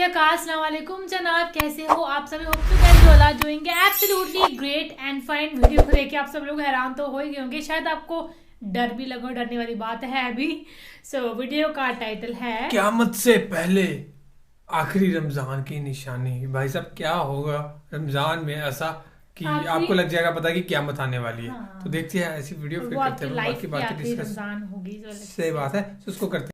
श्री अकाल, अस्सलाम वालेकुम जनाब, कैसे हो आप सभी? Hope so that you all are doing absolutely great and fine. Video को देख के आप सब लोग हैरान तो हो ही गए होंगे, शायद आपको डर भी लगा। डरने वाली बात है अभी। वीडियो का टाइटल है क़यामत से पहले आखिरी रमजान की निशानी। भाई साहब, क्या होगा रमजान में ऐसा कि आपको लग जाएगा पता कि क़यामत आने वाली है। हाँ। तो देखते हैं ऐसी वीडियो, फिर करते हैं बाकी बातें डिस्कस। रमजान होगी, सही बात है, तो उसको करते हैं।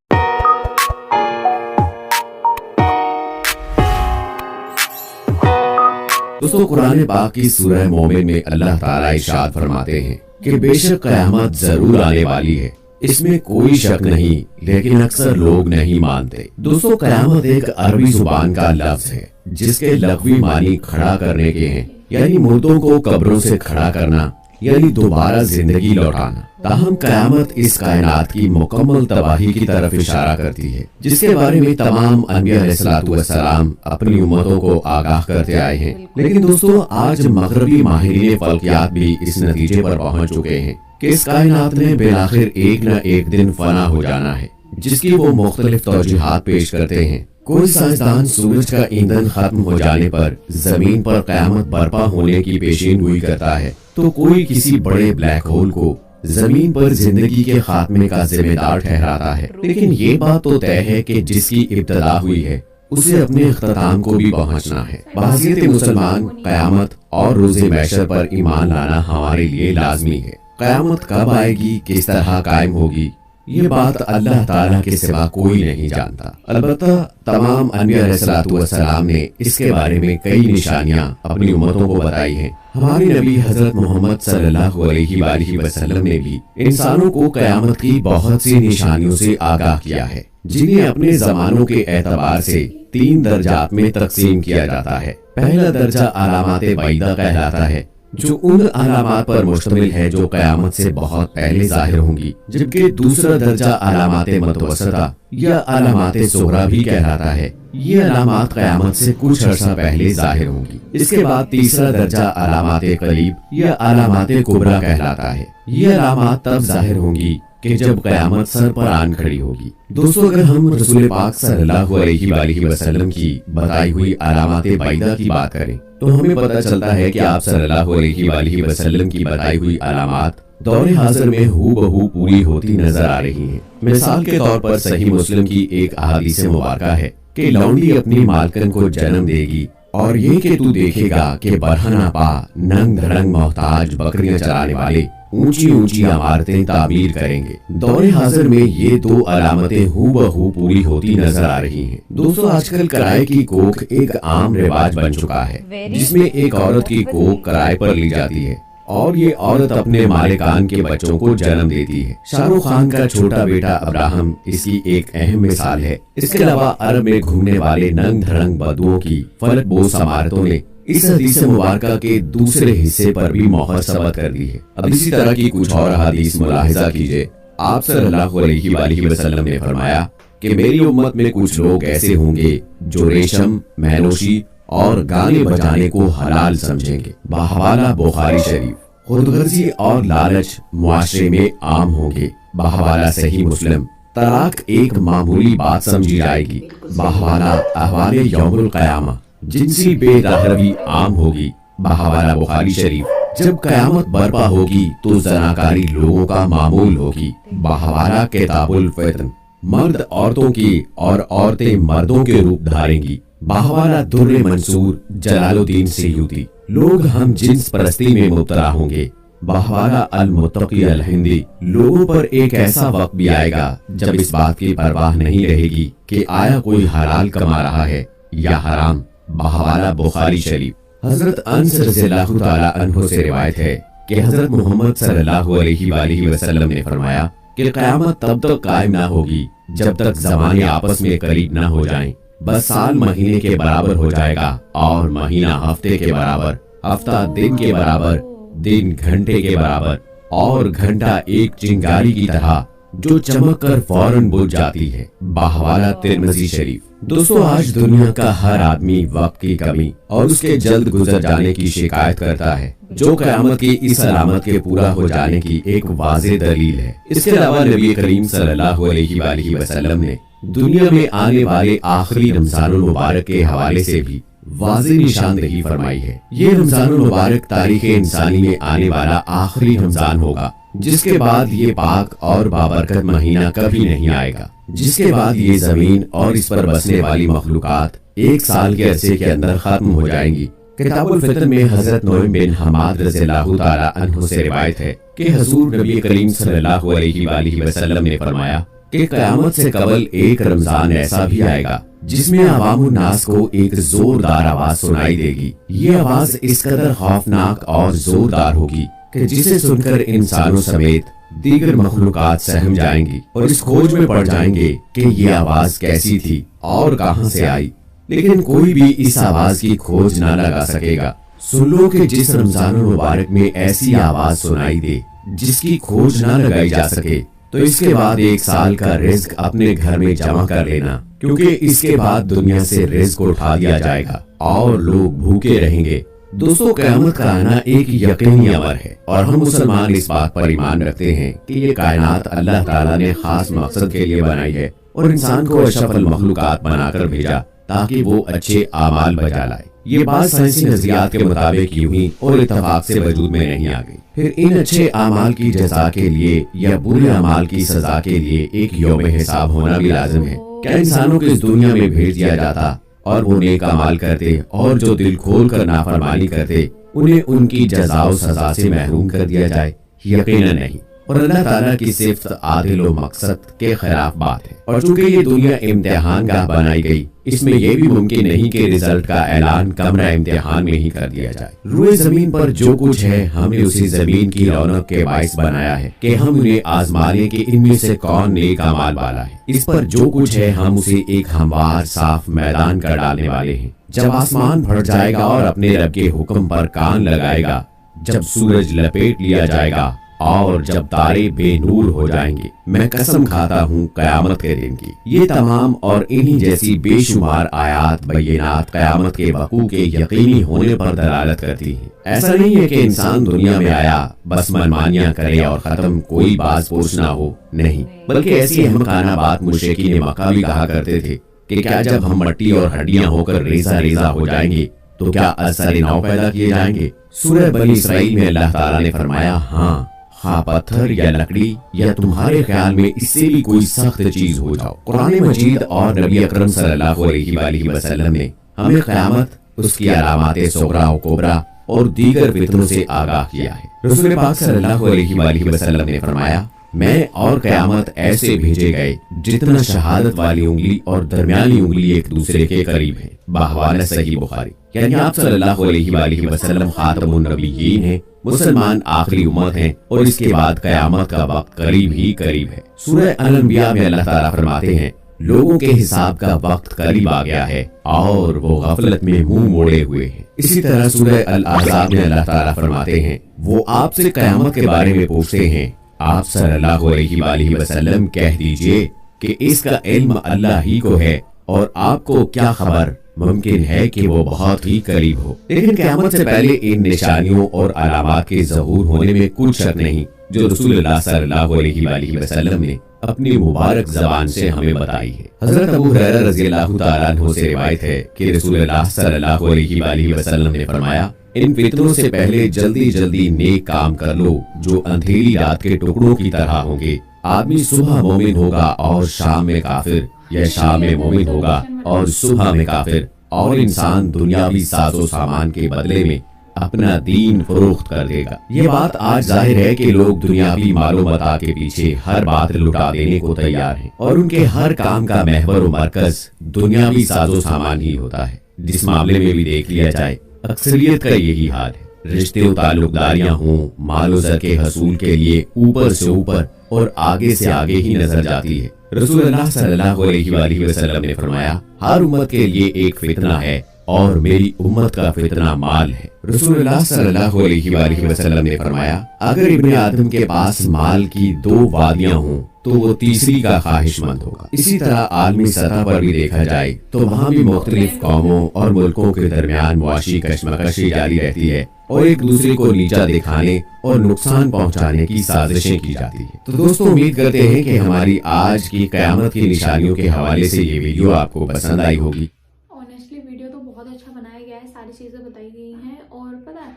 दोस्तों, कुरान पाक की सूरह मोमिन में अल्लाह ताला इरशाद फरमाते हैं कि बेशक क़यामत जरूर आने वाली है, इसमें कोई शक नहीं, लेकिन अक्सर लोग नहीं मानते। दोस्तों, क़यामत एक अरबी जुबान का लफ्ज है जिसके लग़वी मानी खड़ा करने के हैं, यानी मुर्दों को कब्रों से खड़ा करना, यानी दोबारा जिंदगी लौटाना। ताहम क़यामत इस कायनात की मुकम्मल तबाही की तरफ इशारा करती है, जिसके बारे में तमाम अंबिया अलैहिस्सलाम अपनी उम्मतों को आगाह करते आए हैं। लेकिन दोस्तों, आज मगरबी माहिरीन फल्कियात भी इस नतीजे पर पहुंच चुके हैं कि इस कायनात ने बिलाखिर एक न एक दिन फना हो जाना है, जिसकी वो मुख्तलिफ तौजीहात पेश करते हैं। कोई साइंसदान सूरज का ईंधन खत्म हो जाने पर जमीन पर क़यामत बर्पा होने की पेशीनगोई करता है, तो कोई किसी बड़े ब्लैक होल को जमीन पर जिंदगी के खात्मे का जिम्मेदार ठहराता है। लेकिन ये बात तो तय है कि जिसकी इब्तदा हुई है उसे अपने इख्तिताम को भी पहुंचना है। बहसीयत मुसलमान क़यामत और रोज़े महशर पर ईमान लाना हमारे लिए लाजमी है। क़यामत कब आएगी, किस तरह कायम होगी, ये बात अल्लाह ताला के सिवा कोई नहीं जानता। अलबत्ता तमाम अंबिया अलैहिस्सलाम ने इसके बारे में कई निशानियां अपनी उम्मतों को बताई हैं। हमारे नबी हजरत मोहम्मद सल्लल्लाहु अलैहि वसल्लम ने भी इंसानों को क़यामत की बहुत सी निशानियों से आगाह किया है, जिन्हें अपने जमानों के एतबार से 3 दर्जात में तकसीम किया जाता है। पहला दर्जा अलामात बैदा कहलाता है, जो उन अलामात पर मुश्तमिल है जो क़यामत से बहुत पहले जाहिर होंगी, जबकि दूसरा दर्जा अलामात मुतवस्सिता या अलामात सुगरा भी कहलाता है। ये अलामात क़यामत से कुछ अर्सा पहले जाहिर होंगी। इसके बाद तीसरा दर्जा अलामात करीब या अलामात कुबरा कहलाता है। ये अलामात तब जाहिर होंगी कि जब क़यामत सर पर आन खड़ी होगी। दोस्तों, अगर हम रसूल पाक सल्लल्लाहु अलैहि वसल्लम की बताई हुई अलामात बैदा की बात करें तो हमें पता चलता है कि आप सल्लल्लाहु अलैहि वसल्लम की बताई हुई अलामात दौरे हाजिर में हूबहू पूरी होती नजर आ रही हैं। मिसाल के तौर पर सही मुस्लिम की एक अहादीस मुबारका है कि लौंडी अपनी मालकन को जन्म देगी और ये कि तू देखेगा कि बरहना पा नंग धड़ंग मोहताज बकरियां चलाने वाले ऊंची ऊंची इमारतें तामीर करेंगे। दौरे हाजिर में ये 2 अलामतें हूबहू पूरी होती नजर आ रही हैं। दोस्तों, आजकल किराए की कोख एक आम रिवाज बन चुका है, जिसमें एक औरत की कोख किराए पर ली जाती है और ये औरत अपने मालिकान के बच्चों को जन्म देती है। शाहरुख खान का छोटा बेटा अब्राहम इसकी एक अहम मिसाल है। इसके अलावा अरब में घूमने वाले नंग धड़ंग बदुओं की फलक बोस इमारतों ने इस हदीस मुबारका के दूसरे हिस्से पर भी मोहर सबत कर दी है। अब इसी तरह की कुछ और हदीस मुलाहिजा कीजिए। आप सल्लल्लाहु अलैहि वसल्लम ने फरमाया कि मेरी उम्मत में कुछ लोग ऐसे होंगे जो रेशम, महनोशी और गाने बजाने को हलाल समझेंगे। बहवाला बुखारी शरीफ। खुदगर्जी और लालच मुआशरे में आम होंगे। बहवाला सही मुस्लिम। तलाक एक मामूली बात समझी जाएगी। बहवाला अहवाले यौमुल क़यामा। जिनसी बेदहरवी आम होगी। बहवाला बुखारी शरीफ। जब क़यामत बर्पा होगी तो जनाकारी लोगों का मामूल होगी। बहवाला किताबुल फितन। मर्द औरतों की और औरतें मर्दों के रूप धारेंगी। बहवाला दुर्रे मंसूर जलालुद्दीन सयूती। लोग हम जिन्स परस्ती में मुब्तला होंगे। बहवाला अल मुत्तकी अल हिंदी। लोगों पर एक ऐसा वक्त भी आएगा जब इस बात की परवाह नहीं रहेगी कि आया कोई हलाल कमा रहा है या हराम। बहवाला बुखारी शरीफ। हजरत अनस रज़ियल्लाहु ताला अन्हु से रिवायत है कि हजरत मोहम्मद सल्लल्लाहु अलैहि वसल्लम ने फरमाया कि क़यामत तब तक कायम ना होगी जब तक ज़माने आपस में करीब ना हो जाएं। बस साल महीने के बराबर हो जाएगा और महीना हफ्ते के बराबर, हफ्ता दिन के बराबर, दिन घंटे के बराबर और घंटा एक चिंगारी की तरह जो चमक कर फौरन बुझ जाती है। बहवाला तिरमिज़ी शरीफ। दोस्तों, आज दुनिया का हर आदमी वक्त की कमी और उसके जल्द गुजर जाने की शिकायत करता है, जो क़यामत की इस अलामत के पूरा हो जाने की एक वाज़ेह दलील है। इसके अलावा नबी करीम सल्लल्लाहु अलैहि वसल्लम ने दुनिया में आने वाले आखिरी रमजानुल मुबारक के हवाले से भी वाज़ेह निशानदेही फरमाई है। ये रमजानुल मुबारक तारीख इंसानी में आने वाला आखिरी रमजान होगा, जिसके बाद ये पाक और बाबरकत महीना कभी नहीं आएगा, जिसके बाद ये जमीन और इस पर बसने वाली मखलूकात 1 साल के अरसे के अंदर खत्म हो जाएंगी। किताबुल फितर में हजरत नूह बिन हमाद रज़ियल्लाहु ताला अन्हु से रिवायत है कि हुज़ूर नबी करीम सल्लल्लाहु अलैहि वसल्लम ने फरमाया कि क़यामत से कबल एक रमजान ऐसा भी आएगा जिसमें अवामुन नास को एक जोरदार आवाज सुनाई देगी। ये आवाज इस कदर खौफनाक और जोरदार होगी कि जिसे सुनकर इंसानों समेत दीगर मखलूकात सहम जाएंगी और इस खोज में पड़ जाएंगे कि ये आवाज कैसी थी और कहां से आई, लेकिन कोई भी इस आवाज की खोज ना लगा सकेगा। सुन लो कि जिस रमजानुल मुबारक में ऐसी आवाज सुनाई दे जिसकी खोज ना लगाई जा सके, तो इसके बाद 1 साल का रिज्क अपने घर में जमा कर लेना, क्योंकि इसके बाद दुनिया से रिज्क उठा दिया जाएगा और लोग भूखे रहेंगे। दोस्तों, क़यामत का आना एक यकीनी अमर है और हम मुसलमान इस बात पर ईमान रखते हैं कि ये कायनात अल्लाह ताला ने खास मकसद के लिए बनाई है और इंसान को अशरफुल मखलूकात बनाकर भेजा ताकि वो अच्छे आमाल बजा लाए। ये बात साइंसी नजरियात के मुताबिक यूं ही और इत्तफाक से वजूद में नहीं आ गई। फिर इन अच्छे आमाल की जज़ा के लिए या बुरे अमाल की सजा के लिए एक यौम हिसाब होना भी लाजिम है। क्या इंसानों को इस दुनिया में भेज दिया जाता और वो नेक अमाल करते और जो दिल खोल कर नाफरमानी करते उन्हें उनकी जज़ा और सजा से महरूम कर दिया जाए? यकीनन नहीं। और अल्लाह ताला की सिफ्त आदिल व मकसद के खिलाफ बात है। और चूंकि ये दुनिया इम्तिहान गाह बनाई गई, इसमें यह भी मुमकिन नहीं कि रिजल्ट का ऐलान कमरा इम्तिहान में ही कर दिया जाए। रूए जमीन पर जो कुछ है हमने उसी जमीन की रौनक के बाइस बनाया है कि हम उन्हें आजमाने कि इनमें से कौन नेक अमाल वाला है। इस पर जो कुछ है हम उसे एक हमवार साफ मैदान कर डालने वाले हैं। जब आसमान फट जाएगा और अपने रब के हुक्म पर कान लगाएगा, जब सूरज लपेट लिया जाएगा और जब तारे बेनूर हो जाएंगे, मैं कसम खाता हूँ कयामत के दिन की। ये तमाम और इन्हीं जैसी बेशुमार आयात बय्यनात कयामत के वकू के यकीनी होने पर दलालत करती हैं। ऐसा नहीं है कि इंसान दुनिया में आया बस मनमानियां करे और खत्म, कोई बाज पोछ ना हो, नहीं, बल्कि ऐसी अहमकाना बात मुशरिकीन मक्का भी कहा करते थे कि क्या जब हम मट्टी और हड्डियां होकर रेजा रेजा हो जाएंगे तो क्या असर नौ पैदा किए जाएंगे? सूरह बनी इसराइल में अल्लाह ताला ने फरमाया, हाँ, पत्थर या लकड़ी या तुम्हारे ख्याल में इससे भी कोई सख्त चीज हो जाओ। कुरान मजीद और नबी अकरम सल्लल्लाहु अलैहि वसल्लम ने हमें क़यामत, उसकी अलामाते सुगरा और कुबरा और दीगर फितनों से आगाह किया है। रसूल पाक सल्लल्लाहु अलैहि वसल्लम ने फरमाया, मैं और क़यामत ऐसे भेजे गए जितना शहादत वाली उंगली और दरमियानी उंगली एक दूसरे के करीब है। बहवान सही बुखारी। यानी आप सल्लल्लाहु अलैहि वसल्लम खातमुन नबिय्यीन हैं, मुसलमान आखिरी उम्मत हैं और इसके बाद कयामत का वक्त करीब ही करीब है। सूरह अल-अंबिया में अल्लाह ताला फरमाते हैं, लोगों के हिसाब का वक्त करीब आ गया है और वो गफलत में मुंह मोड़े हुए हैं। इसी तरह सूरह अल-अहज़ाब में अल्लाह ताला फरमाते हैं, वो आपसे कयामत के बारे में पूछते हैं, आप सल्लल्लाहु अलैहि वसल्लम कह दीजिए कि इसका इल्म अल्लाह ही को है और आपको क्या खबर, मुमकिन है कि वो बहुत ही करीब हो। लेकिन क़यामत से पहले इन निशानियों और अलामात के ज़हूर होने में कुछ शक नहीं जो रसूलुल्लाह सल्लल्लाहु अलैहि वसल्लम ने अपनी मुबारक ज़बान से हमें बताई है। हज़रत अबू हुरैरा रज़ियल्लाहु ताला अन्हु से रिवायत है कि रसूलुल्लाह सल्लल्लाहु अलैहि वसल्लम ने फरमाया, इन फितनों से पहले जल्दी जल्दी नेक काम कर लो जो अंधेरी रात के टुकड़ों की तरह होंगे। आदमी सुबह मोमिन होगा और शाम में काफिर, या शाम में मोमिन होगा और सुबह में काफिर, और इंसान दुनियावी साजो सामान के बदले में अपना दीन फरोख्त कर देगा। ये बात आज जाहिर है कि लोग दुनियावी मालूमात के पीछे हर बात लुटा देने को तैयार हैं और उनके हर काम का महवर और मरकज दुनियावी साजो सामान ही होता है। जिस मामले में भी देख लिया जाए, अक्सरियत का यही हाल है। रिश्ते और ताल्लुकदारियां हों, मालो ज़र के हसूल के लिए ऊपर से ऊपर और आगे से आगे ही नजर जाती है। रसूलुल्लाह सल्लल्लाहु अलैहि वसल्लम ने फरमाया, हर उम्मत के लिए एक फितना है और मेरी उम्मत का फितना माल है। रसूलुल्लाह सल्लल्लाहु अलैहि वसल्लम ने फरमाया, अगर इब्ने आदम के पास माल की 2 वादियां हों तो वो तीसरी का ख्वाहिशमंद होगा। इसी तरह आलमी सतह पर भी देखा जाए तो वहाँ भी मुख्तलिफ कौमों और मुल्कों के दरमियान मुआशी कशमकशी जारी रहती है और एक दूसरे को नीचा दिखाने और नुकसान पहुंचाने की साजिशें की जाती है। तो दोस्तों, उम्मीद करते हैं कि हमारी आज की कयामत की निशानियों के हवाले से ये वीडियो आपको पसंद आई होगी। ऑनेस्टली वीडियो तो बहुत अच्छा बनाया गया है, सारी चीज़ें बताई गई हैं। और पता है,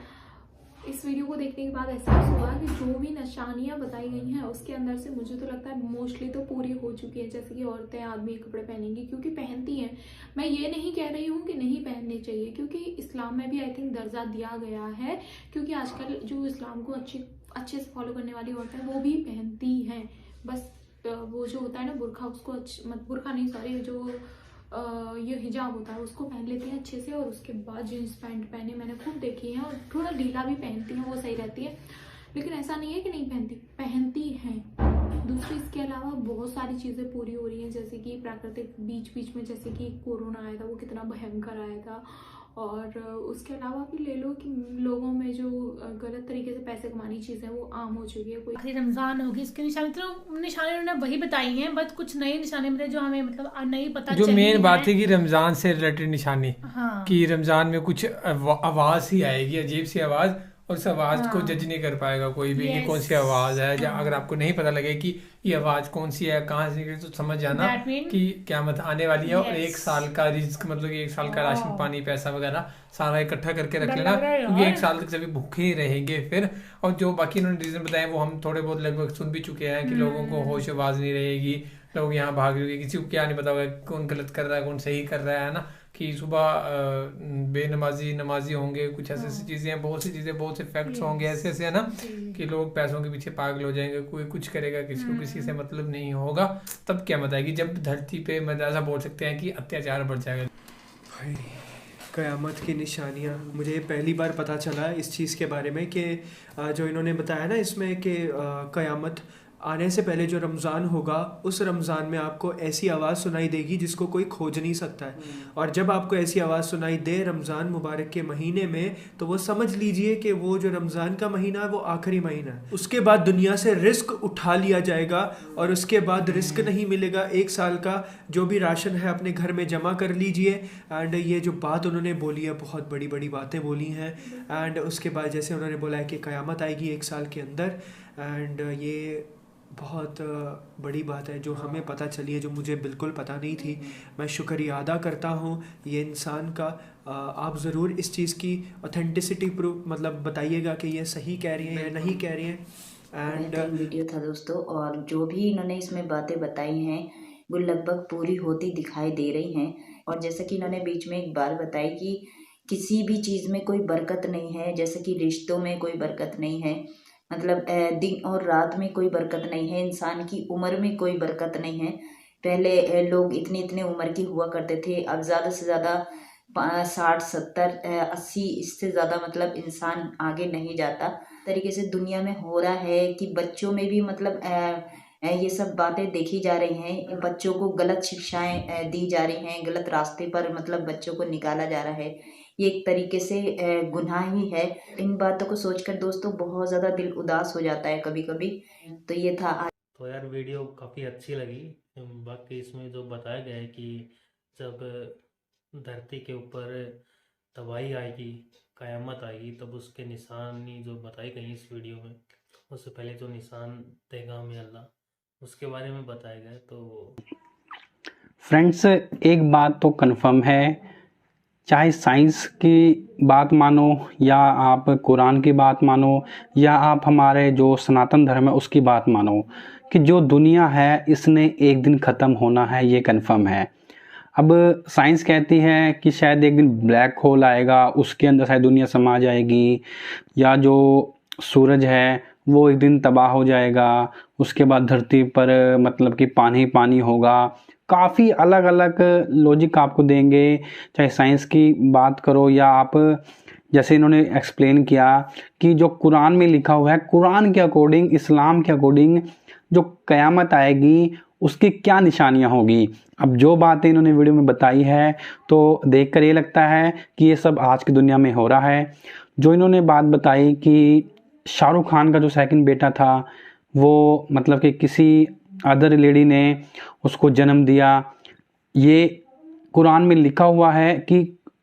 इस वीडियो को देखने के बाद एहसास हुआ कि जो भी निशानियां बताई गई हैं उसके अंदर से मुझे तो लगता है मोस्टली तो पूरी हो चुकी है। जैसे कि औरतें आदमी कपड़े पहनेंगी क्योंकि पहनती हैं। मैं ये नहीं कह रही हूँ कि नहीं पहनने चाहिए, क्योंकि इस्लाम में भी आई थिंक दर्जा दिया गया है। क्योंकि आजकल जो इस्लाम को अच्छे से फॉलो करने वाली औरतें वो भी पहनती हैं। बस वो जो होता है ना बुरखा, उसको बुरखा नहीं, सॉरी, जो ये हिजाब होता है उसको पहन लेती हैं अच्छे से, और उसके बाद जीन्स पैंट पहने मैंने खूब देखी हैं। और थोड़ा ढीला भी पहनती हैं, वो सही रहती है। लेकिन ऐसा नहीं है कि नहीं पहनती हैं। दूसरी इसके अलावा बहुत सारी चीज़ें पूरी हो रही हैं, जैसे कि प्राकृतिक बीच में जैसे कि कोरोना आया था, वो कितना भयंकर आया था। और उसके अलावा भी ले लो कि लोगों में जो गलत तरीके से पैसे कमानी चीज़ें वो आम हो चुकी है। आखिरी रमजान होगी, इसके निशाने तो उन्होंने वही बताई हैं, बस कुछ नए निशाने बताए जो हमें मतलब नहीं पता। जो मेन बात है कि रमजान से रिलेटेड निशानी, हाँ, कि रमजान में कुछ आवाज ही आएगी, अजीब सी आवाज, और उस आवाज को जज नहीं कर पाएगा कोई भी कि कौन सी आवाज है। या अगर आपको नहीं पता लगे कि ये आवाज कौन सी है, कहाँ से निकली, तो समझ जाना कि क़यामत आने वाली है। और 1 साल का रिस्क, मतलब 1 साल का राशन पानी पैसा वगैरह सारा इकट्ठा करके रख लेना, क्योंकि 1 साल तक सभी भूखे ही रहेंगे फिर। और जो बाकी उन्होंने रीजन बताए वो हम थोड़े बहुत लगभग सुन भी चुके हैं कि लोगों को होश आवाज नहीं रहेगी, लोग यहाँ भाग रहे, किसी को क्या नहीं पता होगा कौन गलत कर रहा है कौन सही कर रहा है ना। कि सुबह बेनमाजी नमाजी होंगे, कुछ ऐसी ऐसी चीज़ें हैं, बहुत सी चीज़ें, बहुत से फैक्ट्स होंगे ऐसे ऐसे, है ना, कि लोग पैसों के पीछे पागल हो जाएंगे, कोई कुछ करेगा, किसी को किसी से मतलब नहीं होगा। तब क्या बताएगी जब धरती पे मतलब ऐसा बोल सकते हैं कि अत्याचार बढ़ जाएगा। भाई, क़यामत की निशानियाँ, मुझे पहली बार पता चला इस चीज़ के बारे में कि जो इन्होंने बताया ना इसमें कि क़यामत आने से पहले जो रमज़ान होगा, उस रमज़ान में आपको ऐसी आवाज़ सुनाई देगी जिसको कोई खोज नहीं सकता है। और जब आपको ऐसी आवाज़ सुनाई दे रमज़ान मुबारक के महीने में, तो वो समझ लीजिए कि वो जो रमज़ान का महीना है वो आखिरी महीना है। उसके बाद दुनिया से रिस्क उठा लिया जाएगा, और उसके बाद रिस्क नहीं मिलेगा। 1 साल का जो भी राशन है अपने घर में जमा कर लीजिए। एंड ये जो बात उन्होंने बोली है, बहुत बड़ी बड़ी बातें बोली हैं। एंड उसके बाद जैसे उन्होंने बोला है कि क़यामत आएगी 1 साल के अंदर, एंड ये बहुत बड़ी बात है जो हमें पता चली है, जो मुझे बिल्कुल पता नहीं थी। मैं शुक्रिया अदा करता हूँ ये इंसान का। आप ज़रूर इस चीज़ की ऑथेंटिसिटी प्रूफ मतलब बताइएगा कि ये सही कह रही हैं या नहीं कह रही हैं। एंड वीडियो था दोस्तों, और जो भी इन्होंने इसमें बातें बताई हैं वो लगभग पूरी होती दिखाई दे रही हैं। और जैसे कि इन्होंने बीच में एक बात बताई कि किसी भी चीज़ में कोई बरकत नहीं है, जैसे कि रिश्तों में कोई बरकत नहीं है, मतलब दिन और रात में कोई बरकत नहीं है, इंसान की उम्र में कोई बरकत नहीं है। पहले लोग इतने उम्र के हुआ करते थे, अब ज़्यादा से ज़्यादा 60 70 80, इससे ज़्यादा मतलब इंसान आगे नहीं जाता। तरीके से दुनिया में हो रहा है कि बच्चों में भी मतलब ये सब बातें देखी जा रही हैं। बच्चों को गलत शिक्षाएं दी जा रही हैं, गलत रास्ते पर मतलब बच्चों को निकाला जा रहा है। ये एक तरीके से गुनाह ही है। इन बातों को सोचकर दोस्तों बहुत ज़्यादा दिल उदास हो जाता है कभी कभी। तो ये था आज। तो यार वीडियो काफ़ी अच्छी लगी। बाकी इसमें जो बताया गया है कि जब धरती के ऊपर तबाही आएगी, क़यामत आएगी, तब उसके निशानी जो बताई गई इस वीडियो में, उससे पहले जो निशान देगा हमें अल्लाह, उसके बारे में बताया गया। तो फ्रेंड्स, एक बात तो कंफर्म है, चाहे साइंस की बात मानो या आप कुरान की बात मानो या आप हमारे जो सनातन धर्म है उसकी बात मानो, कि जो दुनिया है इसने एक दिन ख़त्म होना है, ये कंफर्म है। अब साइंस कहती है कि शायद एक दिन ब्लैक होल आएगा, उसके अंदर शायद दुनिया समा जाएगी, या जो सूरज है वो एक दिन तबाह हो जाएगा, उसके बाद धरती पर मतलब कि पानी पानी होगा। काफ़ी अलग अलग लॉजिक आपको देंगे, चाहे साइंस की बात करो या आप जैसे इन्होंने एक्सप्लेन किया कि जो कुरान में लिखा हुआ है, कुरान के अकॉर्डिंग, इस्लाम के अकॉर्डिंग जो क़यामत आएगी उसकी क्या निशानियां होगी। अब जो बातें इन्होंने वीडियो में बताई है तो देखकर ये लगता है कि ये सब आज की दुनिया में हो रहा है। जो इन्होंने बात बताई कि शाहरुख खान का जो सेकंड बेटा था वो मतलब कि किसी अदर लेडी ने उसको जन्म दिया, ये कुरान में लिखा हुआ है कि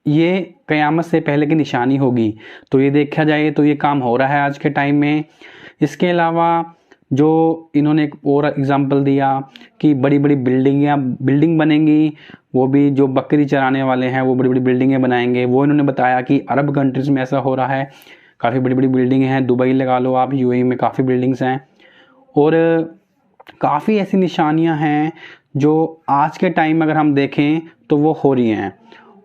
ये क़यामत से पहले की निशानी होगी। तो ये देखा जाए तो ये काम हो रहा है आज के टाइम में। इसके अलावा जो इन्होंने एक और एग्जांपल दिया कि बड़ी बड़ी बिल्डिंग बनेंगी, वो भी जो बकरी चराने वाले हैं वो बड़ी बड़ी बिल्डिंगें बनाएंगे। वो इन्होंने बताया कि अरब कंट्रीज़ में ऐसा हो रहा है, काफ़ी बड़ी बड़ी बिल्डिंगें हैं। दुबई लगा लो आप, यूएई में काफ़ी बिल्डिंग्स हैं और काफ़ी ऐसी निशानियां हैं जो आज के टाइम में अगर हम देखें तो वो हो रही हैं।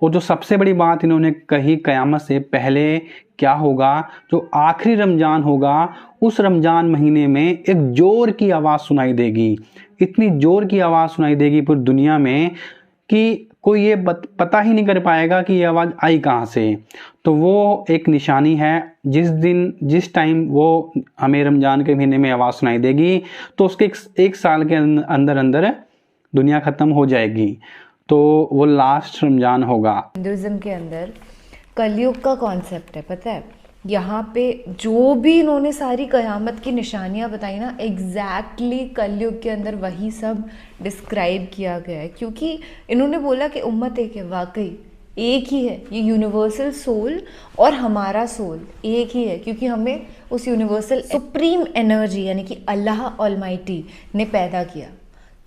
और जो सबसे बड़ी बात इन्होंने कही, क़यामत से पहले क्या होगा, जो आखिरी रमज़ान होगा उस रमज़ान महीने में एक ज़ोर की आवाज़ सुनाई देगी। इतनी ज़ोर की आवाज़ सुनाई देगी पूरी दुनिया में कि कोई ये पता ही नहीं कर पाएगा कि ये आवाज़ आई कहाँ से। तो वो एक निशानी है, जिस टाइम वो हमें रमज़ान के महीने में आवाज़ सुनाई देगी तो उसके एक साल के अंदर दुनिया ख़त्म हो जाएगी। तो वो लास्ट रमज़ान होगा। हिंदुज़म के अंदर कलयुग का कॉन्सेप्ट है, पता है। यहाँ पे जो भी इन्होंने सारी क़यामत की निशानियाँ बताई ना, एग्जैक्टली कलयुग के अंदर वही सब डिस्क्राइब किया गया है। क्योंकि इन्होंने बोला कि उम्मत एक है, वाकई एक ही है, ये यूनिवर्सल सोल और हमारा सोल एक ही है। क्योंकि हमें उस यूनिवर्सल सुप्रीम एनर्जी यानी कि अल्लाह ऑलमाइटी ने पैदा किया।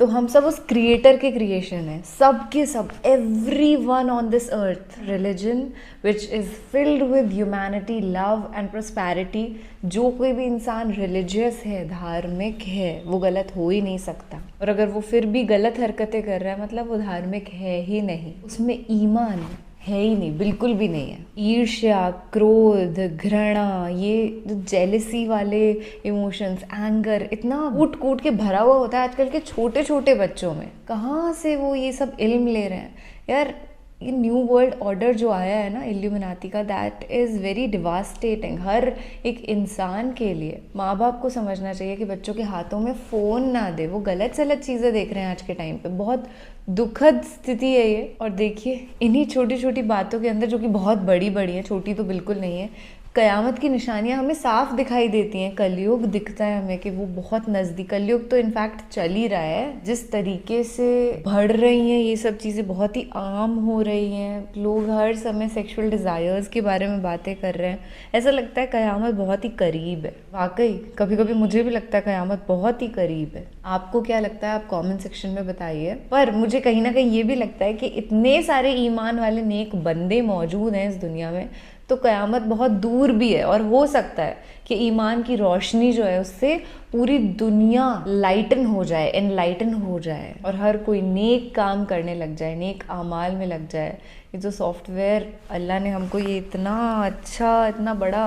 तो हम सब उस क्रिएटर के क्रिएशन है, सब के सब, every one on this earth. Religion which is filled with humanity, love and prosperity. जो कोई भी इंसान रिलीजियस है, धार्मिक है, वो गलत हो ही नहीं सकता। और अगर वो फिर भी गलत हरकतें कर रहा है मतलब वो धार्मिक है ही नहीं, उसमें ईमान है ही नहीं, बिल्कुल भी नहीं है। ईर्ष्या, क्रोध, घृणा, ये जो जेलसी वाले इमोशंस, एंगर, इतना कूट कूट के भरा हुआ होता है आजकल के छोटे छोटे बच्चों में। कहाँ से वो ये सब इल्म ले रहे हैं यार। ये न्यू वर्ल्ड ऑर्डर जो आया है ना इल्यूमिनाती का, दैट इज़ वेरी डिवास्टेटिंग हर एक इंसान के लिए। माँ बाप को समझना चाहिए कि बच्चों के हाथों में फ़ोन ना दे, वो गलत सलत चीज़ें देख रहे हैं आज के टाइम पे। बहुत दुखद स्थिति है ये। और देखिए इन्हीं छोटी छोटी बातों के अंदर, जो कि बहुत बड़ी बड़ी हैं, छोटी तो बिल्कुल नहीं है, क़यामत की निशानियां हमें साफ दिखाई देती हैं। कलयुग दिखता है हमें कि वो बहुत नज़दीक, कलयुग तो इनफैक्ट चल ही रहा है। जिस तरीके से बढ़ रही हैं ये सब चीज़ें, बहुत ही आम हो रही हैं। लोग हर समय सेक्सुअल डिज़ायर्स के बारे में बातें कर रहे हैं। ऐसा लगता है क़यामत बहुत ही करीब है। वाकई कभी कभी मुझे भी लगता है क़यामत बहुत ही करीब है। आपको क्या लगता है आप कमेंट सेक्शन में बताइए। पर मुझे कहीं ना कहीं ये भी लगता है कि इतने सारे ईमान वाले नेक बंदे मौजूद हैं इस दुनिया में, तो क़यामत बहुत दूर भी है। और हो सकता है कि ईमान की रोशनी जो है उससे पूरी दुनिया लाइटन हो जाए, एनलाइटन हो जाए और हर कोई नेक काम करने लग जाए, नेक आमाल में लग जाए। ये जो सॉफ्टवेयर अल्लाह ने हमको ये इतना अच्छा, इतना बड़ा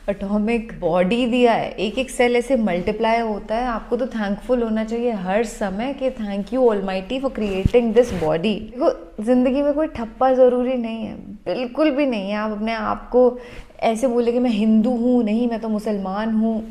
एटॉमिक बॉडी दिया है, एक एक सेल ऐसे मल्टीप्लाई होता है। आपको तो थैंकफुल होना चाहिए हर समय कि thank you almighty for creating this body. देखो ज़िंदगी में कोई ठप्पा ज़रूरी नहीं है, बिल्कुल भी नहीं है। आप अपने आप को ऐसे बोले कि मैं हिंदू हूँ, नहीं मैं तो मुसलमान हूँ।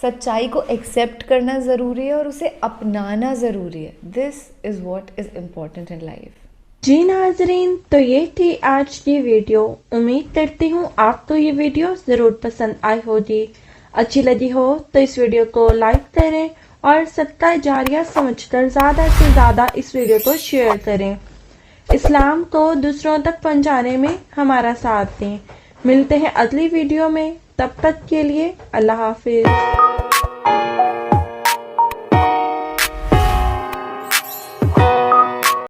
सच्चाई को एक्सेप्ट करना ज़रूरी है और उसे अपनाना ज़रूरी है। This is what is important in life. जी नाजरीन, तो ये थी आज की वीडियो। उम्मीद करती हूँ आपको ये वीडियो ज़रूर पसंद आई होगी। अच्छी लगी हो तो इस वीडियो को लाइक करें और सदका जारिया समझकर ज़्यादा से ज़्यादा इस वीडियो को शेयर करें। इस्लाम को दूसरों तक पहुँचाने में हमारा साथ दें। मिलते हैं अगली वीडियो में, तब तक के लिए अल्लाह हाफिज।